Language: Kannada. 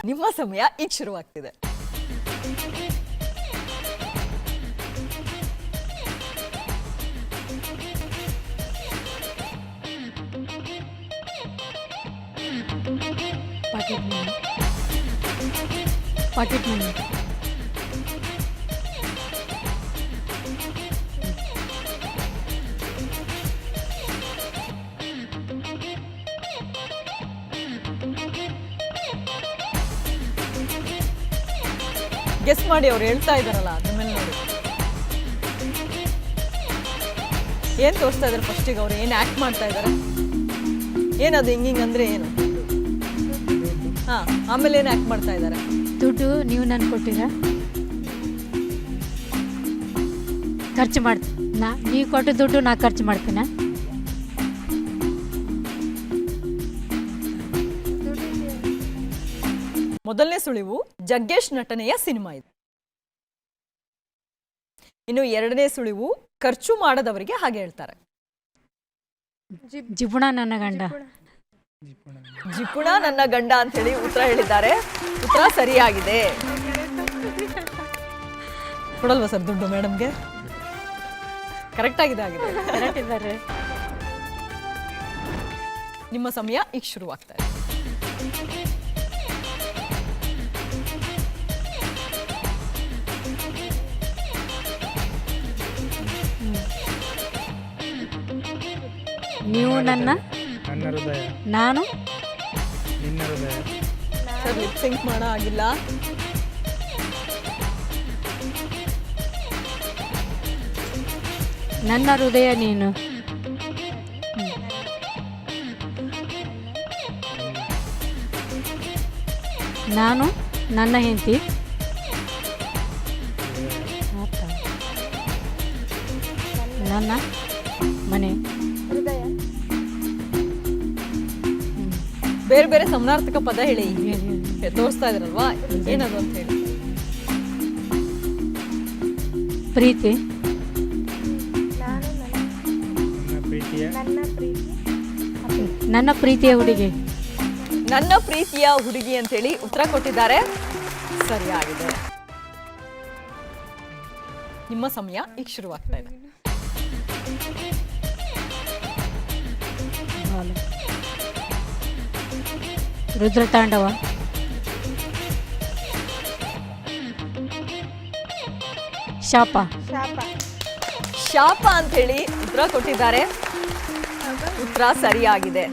ನಿಮ್ಮ ಸಮಯ ಈಗ ಶುರುವಾಗ್ತಿದೆ. ಪಾಕೆಟ್ ಮನಿ ಗೆಸ್ ಮಾಡಿ, ಅವ್ರು ಹೇಳ್ತಾ ಇದಾರಲ್ಲ ಅದ್ರ ಮೇಲೆ ನೋಡಿ ಏನ್ ತೋರಿಸ್ತಾ ಇದಾರೆ. ಫಸ್ಟಿಗೆ ಅವ್ರು ಏನ್ ಆಕ್ಟ್ ಮಾಡ್ತಾ ಇದಾರೆ, ಏನದು ಹಿಂಗಿಂಗ್ ಅಂದ್ರೆ ಏನು? ಹಾ, ಆಮೇಲೆ ಏನ್ ಆಕ್ಟ್ ಮಾಡ್ತಾ ಇದಾರೆ? ದುಡ್ಡು ನೀವು ನನ್ಗೆ ಕೊಟ್ಟಿರ, ಖರ್ಚು ಮಾಡ್ತೀನಿ. ನೀವು ಕೊಟ್ಟ ದುಡ್ಡು ನಾ ಖರ್ಚು ಮಾಡ್ತೀನ. ಮೊದಲನೇ ಸುಳಿವು ಜಗ್ಗೇಶ್ ನಟನೆಯ ಸಿನಿಮಾ ಇದು. ಇನ್ನು ಎರಡನೇ ಸುಳಿವು ಖರ್ಚು ಮಾಡದವರಿಗೆ ಹಾಗೆ ಹೇಳ್ತಾರೆ. ಜಿಪುಣ ನನ್ನ ಗಂಡ. ಜಿಪುಣ ನನ್ನ ಗಂಡ ಅಂತ ಹೇಳಿ ಉತ್ತರ ಹೇಳಿದ್ದಾರೆ. ಉತ್ತರ ಸರಿಯಾಗಿದೆ. ಕೊಡಲ್ವಾ ಸರ್ ದುಡ್ಡು ಮೇಡಮ್ಗೆ? ಕರೆಕ್ಟ್ ಆಗಿದೆ. ಕರೆಕ್ಟ್ ಇದ್ದಾರೆ. ನಿಮ್ಮ ಸಮಯ ಈಗ ಶುರುವಾಗ್ತಾ ಇದೆ. ನೀವು ನನ್ನ ಹೃದಯ, ನಾನು ನಿನ್ನ ಹೃದಯ. ಸರ್ ಲಿಪ್ ಸಿಂಕ್ ಮಾಡೋ ಆಗಿಲ್ಲ. ನನ್ನ ಹೃದಯ ನೀನು. ನಾನು ನನ್ನ ಹೆಂಡತಿ. ನನ್ನ ಮನೆ. ಬೇರೆ ಬೇರೆ ಸಮಾನಾರ್ಥಕ ಪದ ಹೇಳಿ. ತೋರಿಸ್ತಾ ಇದ್ರಲ್ವಾ, ಏನದು ಅಂತ ಹೇಳಿ. ಪ್ರೀತಿ. ನನ್ನ ಪ್ರೀತಿಯ ಹುಡುಗಿ. ನನ್ನ ಪ್ರೀತಿಯ ಹುಡುಗಿ ಅಂತ ಹೇಳಿ ಉತ್ತರ ಕೊಟ್ಟಿದ್ದಾರೆ. ಸರಿಯಾಗಿದೆ. ನಿಮ್ಮ ಸಮಯ ಈಗ ಶುರುವಾಗ್ತಾ ಇದೆ. ರುದ್ರತಾಂಡವ. ಶಾಪ. ಶಾಪ ಅಂತ ಹೇಳಿ ಉತ್ತರ ಕೊಟ್ಟಿದ್ದಾರೆ. ಉತ್ತರ ಸರಿಯಾಗಿದೆ.